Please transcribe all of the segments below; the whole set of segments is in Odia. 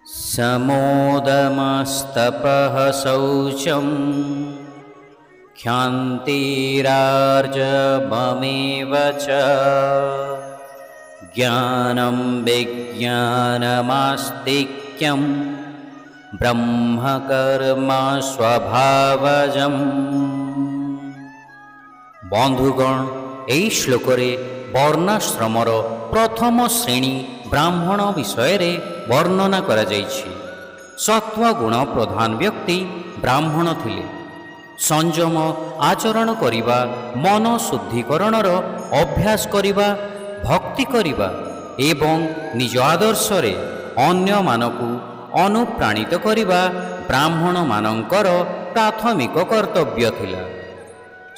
समोदमस्तपः शौचं क्षान्तिरार्जवमेव च ज्ञानं विज्ञानमास्तिक्यं ब्रह्मकर्म स्वभावजम्। बंधुगण, এই শ্লোকরে বর্ণাশ্রমর প্রথম শ্রেণী ব্রাহ্মণ বিষয়ে বর্ণনা করা যাইছি। সত্ত্বগুণ প্রধান ব্যক্তি ব্রাহ্মণ থিলে। সংযম আচরণ করিবা, মন শুদ্ধিকরণর অভ্যাস করিবা, ভক্তি করিবা এবং নিজ আদর্শরে ଅନ୍ୟମାନଙ୍କୁ ଅନୁପ୍ରାଣିତ କରିବା ବ୍ରାହ୍ମଣମାନଙ୍କର ପ୍ରାଥମିକ କର୍ତ୍ତବ୍ୟ ଥିଲା।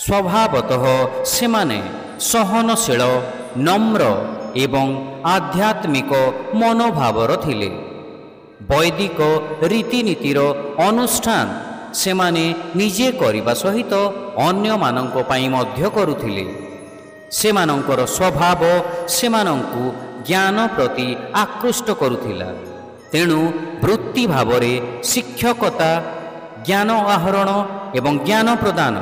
ସ୍ୱଭାବତଃ ସେମାନେ ସହନଶୀଳ, ନମ୍ର ଏବଂ ଆଧ୍ୟାତ୍ମିକ ମନୋଭାବର ଥିଲେ। ବୈଦିକ ରୀତିନୀତିର ଅନୁଷ୍ଠାନ ସେମାନେ ନିଜେ କରିବା ସହିତ ଅନ୍ୟମାନଙ୍କ ପାଇଁ ମଧ୍ୟ କରୁଥିଲେ। ସେମାନଙ୍କର ସ୍ୱଭାବ ସେମାନଙ୍କୁ ଜ୍ଞାନ ପ୍ରତି ଆକୃଷ୍ଟ କରୁଥିଲା। ତେଣୁ ବୃତ୍ତି ଭାବରେ ଶିକ୍ଷକତା, ଜ୍ଞାନ ଆହରଣ ଏବଂ ଜ୍ଞାନ ପ୍ରଦାନ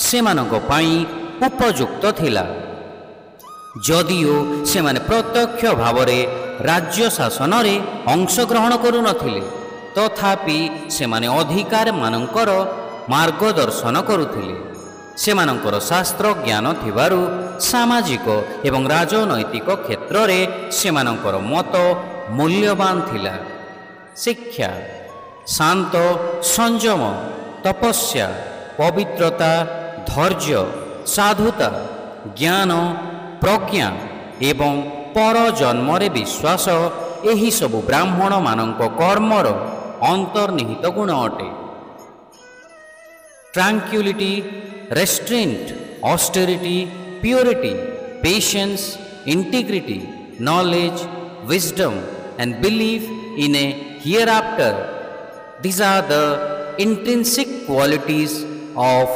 ସେମାନଙ୍କ ପାଇଁ ଉପଯୁକ୍ତ ଥିଲା। ଯଦିଓ ସେମାନେ ପ୍ରତ୍ୟକ୍ଷ ଭାବରେ ରାଜ୍ୟ ଶାସନରେ ଅଂଶଗ୍ରହଣ କରୁନଥିଲେ, ତଥାପି ସେମାନେ ଅଧିକାରମାନଙ୍କର ମାର୍ଗଦର୍ଶନ କରୁଥିଲେ। ସେମାନଙ୍କର ଶାସ୍ତ୍ର ଜ୍ଞାନ ଥିବାରୁ ସାମାଜିକ ଏବଂ ରାଜନୈତିକ କ୍ଷେତ୍ରରେ ସେମାନଙ୍କର ମତ ମୂଲ୍ୟବାନ ଥିଲା। ଶିକ୍ଷା, ଶାନ୍ତ, ସଂଯମ, ତପସ୍ୟା, ପବିତ୍ରତା, ଧୈର୍ଯ୍ୟ, ସାଧୁତା, ଜ୍ଞାନ, ପ୍ରଜ୍ଞା ଏବଂ ପରଜନ୍ମରେ ବିଶ୍ୱାସ ଏହିସବୁ ବ୍ରାହ୍ମଣମାନଙ୍କ କର୍ମର ଅନ୍ତର୍ନିହିତ ଗୁଣ ଅଟେ। Tranquility, restraint, austerity, purity, patience, integrity, knowledge, wisdom and belief in a hereafter, these are the intrinsic qualities of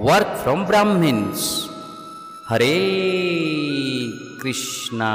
work from Brahmins. Hare Krishna.